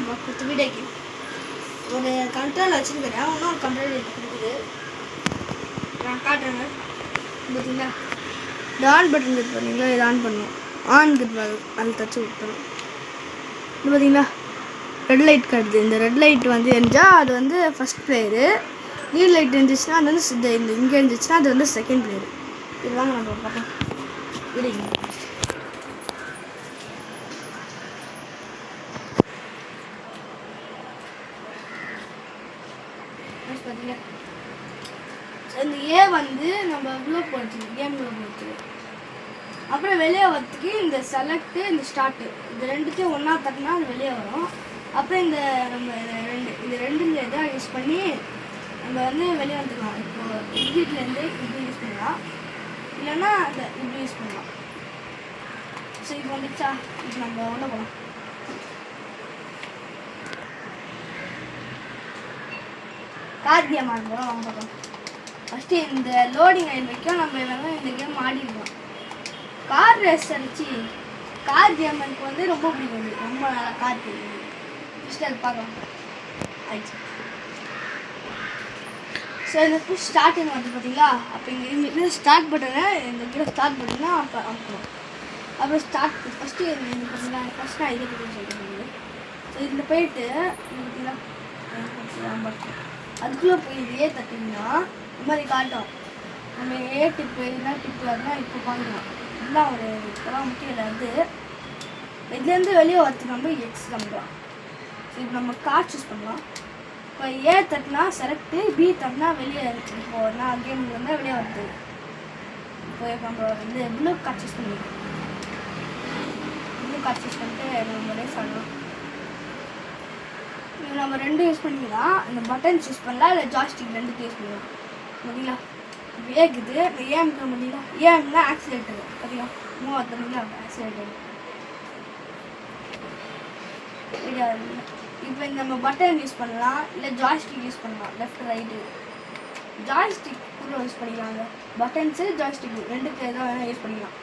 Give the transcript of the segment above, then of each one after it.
கொடுத்து வீடியோக்கு ஒரு கண்ட்ரோல் வச்சுருக்கிறேன். இன்னும் ஒரு கண்ட்ரோல் இருக்குது, நான் காட்டுறேங்க. பார்த்தீங்களா, இந்த ஆன் பட்டன் இருக்குது பார்த்தீங்களா, இது ஆன் பண்ணும். ஆன் இருக்குது அது தச்சு விட்டுரும். இது பார்த்தீங்களா ரெட் லைட் காட்டுது. இந்த ரெட் லைட் வந்து எரிஞ்சால் அது வந்து ஃபஸ்ட் பிளேயரு. நீல் லைட் இருந்துச்சுன்னா அது வந்து இந்த இங்கே இருந்துச்சுன்னா அது வந்து செகண்ட் பிளேயரு. இதுதாங்க நம்ம பார்ப்போம். விடுங்க பார்த்தீங்க. இந்த ஏ வந்து நம்ம இவ்வளோ போச்சு கேமில் போச்சு. அப்புறம் வெளியே வரத்துக்கு இந்த செலக்ட்டு இந்த ஸ்டார்ட்டு இது ரெண்டுத்தையும் ஒன்றா தட்டினா அது வெளியே வரும். அப்புறம் இந்த நம்ம இது ரெண்டுல இதாக யூஸ் பண்ணி நம்ம வந்து வெளியே வந்துக்கலாம். இப்போது எக்ஸிட்லேருந்து இப்படி யூஸ் பண்ணலாம், இல்லைன்னா அதை இப்படி யூஸ் பண்ணலாம். ஸோ இப்போ வந்துச்சா, இப்போ நம்ம உள்ள போகலாம். கார் கேம் ஆட போகிறோம். அவங்க பார்க்கலாம். ஃபஸ்ட்டு இந்த லோடிங் ஆயில் வைக்கும். நம்ம வேணால் இந்த கேம் ஆடிடுவோம். கார் ரேஸ் அடிச்சு கார் கேம் எனக்கு வந்து ரொம்ப பிடிக்கும். ரொம்ப நல்லா கார் கேம் ஃபஸ்ட்டு அது பார்க்கலாம் ஆயிடுச்சு. ஸோ இந்த புஷ் ஸ்டார்டிங் வந்து பார்த்தீங்களா, அப்போ இங்கே ஸ்டார்ட் பட்டனை இந்த கீழே ஸ்டார்ட் பட்டனா அப்போ அமுக்கணும். அப்புறம் ஸ்டார்ட் ஃபஸ்ட்டு இந்த பார்த்தீங்களா, ஃபஸ்ட் நான் இதே பற்றி சொல்லிட்டு. ஸோ இதில் போயிட்டு பார்த்தீங்களா அதுக்குள்ளே போய் இதையே தட்டிங்கன்னா இந்த மாதிரி காட்டும். நம்ம ஏ டிப்பு என்ன டிப்பு அதுனா இப்போ பார்க்கலாம். இதெல்லாம் ஒரு இப்போலாம் முக்கியம் வந்து இதுலேருந்து வெளியே வரத்துக்கு நம்ம எக்ஸ் நம்பலாம். ஸோ இப்போ நம்ம கார் சூஸ் பண்ணலாம். இப்போ ஏ தட்டினா செலக்ட்டு, பி தட்டினா வெளியே இருக்குது. இப்போது நான் கேம் வந்து வெளியே வருது. இப்போ நம்ம வந்து ப்ளூ கார் சூஸ் பண்ணிக்கலாம். ப்ளூ கார் சூஸ் பண்ணிட்டு நம்ம ரேஸ் ஆடலாம். இது நம்ம ரெண்டும் யூஸ் பண்ணிக்கலாம். இந்த பட்டன் சூஸ் பண்ணலாம், இல்லை ஜாய்ஸ்டிக் ரெண்டுத்தையும் யூஸ் பண்ணலாம். பார்த்தீங்களா இப்போ ஏக்குது. இந்த ஏம்க்கு பார்த்தீங்களா, ஏம்னா ஆக்சிலேட்டர் பார்த்தீங்களா, மூவ் பார்த்தீங்களா ஆக்சிலேட்டர். இப்போ இந்த நம்ம பட்டன் யூஸ் பண்ணலாம், இல்லை ஜாய்ஸ்டிக் யூஸ் பண்ணலாம். லெஃப்ட் ரைட்டு ஜாய்ஸ்டிக் கூட யூஸ் பண்ணிக்கலாங்க. பட்டன்ஸு ஜாய்ஸ்டிக் ரெண்டுக்கு எதாவது வேணால் யூஸ் பண்ணிக்கலாம்.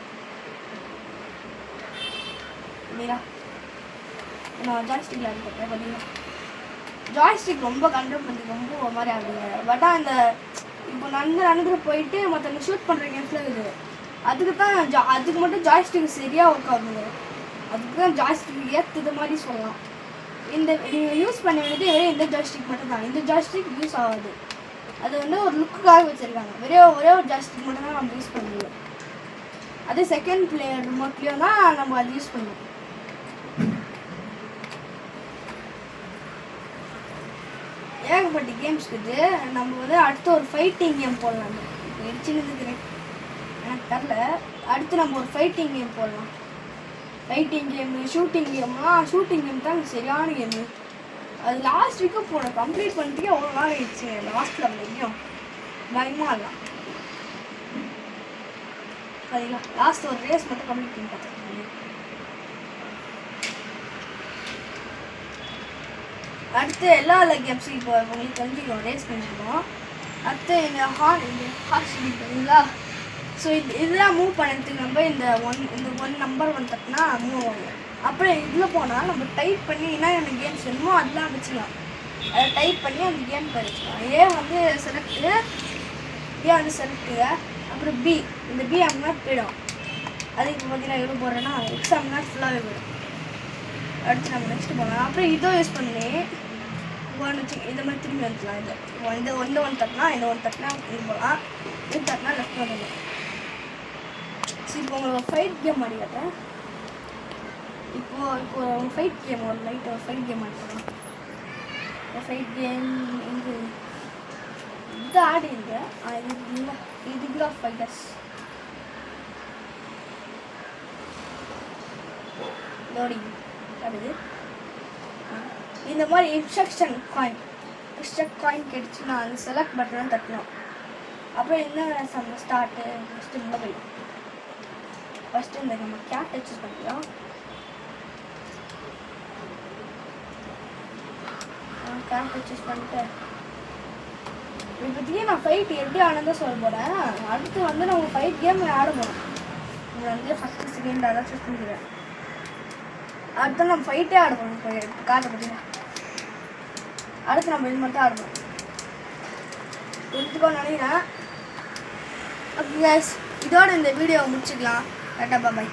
இல்லையா நான் ஜாய்ஸ்டிக்கில் இருக்கேன். பார்த்தீங்களா ஜாய்ஸ்டிக் ரொம்ப கண்ட்ரோல் பண்ணி ரொம்ப ஒரு மாதிரி ஆகுதுங்க. பட் அந்த இப்போ நடந்து போயிட்டு மற்றவங்க ஷூட் பண்ணுற கேம்ஸில் இருக்குது. அதுக்கு தான் அதுக்கு மட்டும் ஜாய்ஸ்டிக் சரியாக ஒர்க் ஆகுதுங்க. அதுக்கு தான் ஜாய்ஸ்டிக் ஏற்றுது மாதிரி சொல்லலாம். இந்த நீங்கள் யூஸ் பண்ண வேண்டியது இந்த ஜாய்ஸ்டிக் மட்டும் தான். இந்த ஜாய்ஸ்டிக் யூஸ் ஆகாது. அது வந்து ஒரு லுக்குக்காக வச்சுருக்காங்க. ஒரே ஒரு ஜாய்ஸ்டிக் மட்டும் தான் நம்ம யூஸ் பண்ண முடியும். அதே செகண்ட் பிளேயர் ரிமோட்லேயும் தான் நம்ம அதை யூஸ் பண்ணுவோம். ஏகப்பட்ட கேம்ஸ் இருக்குது. நம்ம வந்து அடுத்து ஒரு ஃபைட்டிங் கேம் போடலாம். இப்போ சின்னதுக்கு எனக்கு தெரில. அடுத்து நம்ம ஒரு ஃபைட்டிங் கேம் போடலாம். Fighting game, shooting shooting game தான் சரியான கேமு. அது லாஸ்ட் வீக்கும் போனேன். கம்ப்ளீட் பண்ணிட்டு அவ்வளோ நாள் ஆயிடுச்சு. லாஸ்ட்டில் முடியும் பயமாக இல்லை. சரிங்களா லாஸ்ட் ஒரு ரேஸ் மட்டும் கம்ப்ளீட் பண்ணி பார்த்துருக்கேன். அடுத்து எல்லா கேம்ஸும் இப்போ உங்களுக்கு தெரிஞ்சுக்கணும். ரேஸ் பண்ணிருக்கோம். அடுத்து இந்த ஹார்ஸ் பண்ணிங்களா. ஸோ இதெல்லாம் மூவ் பண்ணுறதுக்கு நம்ம இந்த ஒன் நம்பர் தட்டினா மூவ் ஆகும். அப்புறம் இதில் போனால் நம்ம டைப் பண்ணி என்ன எனக்கு கேம்ஸ் வேணுமோ அதெல்லாம் வச்சுக்கலாம். அதை டைப் பண்ணி அந்த கேம் வச்சுக்கலாம். ஏ வந்து செலக்டு, ஏ வந்து செலக்டுங்க. அப்புறம் பி, இந்த பி அப்படின்னா போயிடும். அது இப்போ பார்த்தீங்கன்னா எவ்வளோ போடுறேன்னா எக்ஸாம்னா ஃபுல்லாகவே போயிடும். அடுத்து நம்ம நெக்ஸ்ட்டு போகலாம். அப்புறம் இதோ யூஸ் பண்ணி இந்த மாதிரி திரும்பி வந்துக்கலாம். இது ஒன்று தட்டினா இந்த ஒன்று தட்டினா இது போகலாம். இது தட்டினா லெஃப்ட் வந்துடும். சரி இப்போ உங்களுக்கு ஃபைட் கேம் ஆடி காட்டேன். இப்போ ஃபைட் கேம் ஒரு லைட் ஒரு ஃபைட் கேம் ஆடி போகலாம். ஃபைட் கேம் இது இது ஆடிங்க. இது கிங் ஆஃப் ஃபைட்டர்ஸ் லோடிங் ஆடுது. இந்த மாதிரி இன்ஸ்ட்ரக்ஷன் காயின் கிடைச்சுன்னா அந்த செலக்ட் பட்டன் தட்டணும். அப்புறம் என்ன ஸ்டார்ட்டு ஃபஸ்ட்டு மொபைல் ஃபஸ்ட்டு இந்த நம்ம கேட் சூஸ் பண்ணிக்கலாம். கேட் சூஸ் பண்ணிட்டு இப்போதைக்கு நான் ஃபைட் எப்படி ஆனதான் சொல்ல போகிறேன். அடுத்து வந்து நம்ம ஃபைட் கேம் ஆட போகிறோம். இது வந்து ஃபஸ்ட்டு செகண்ட் அதான் சூஸ் பண்ணிக்கிறேன். அடுத்து நம்ம ஃபைட்டே ஆடுவோம். இப்போ காட்டை பார்த்தீங்கன்னா அடுத்து நம்ம இது மட்டும் ஆடுவோம். புரிஞ்சுக்கோன்னு நினைக்கிறேன். ஓகே கைஸ், இதோட இந்த வீடியோவை முடிச்சுக்கலாம். டாட்டா பாய்.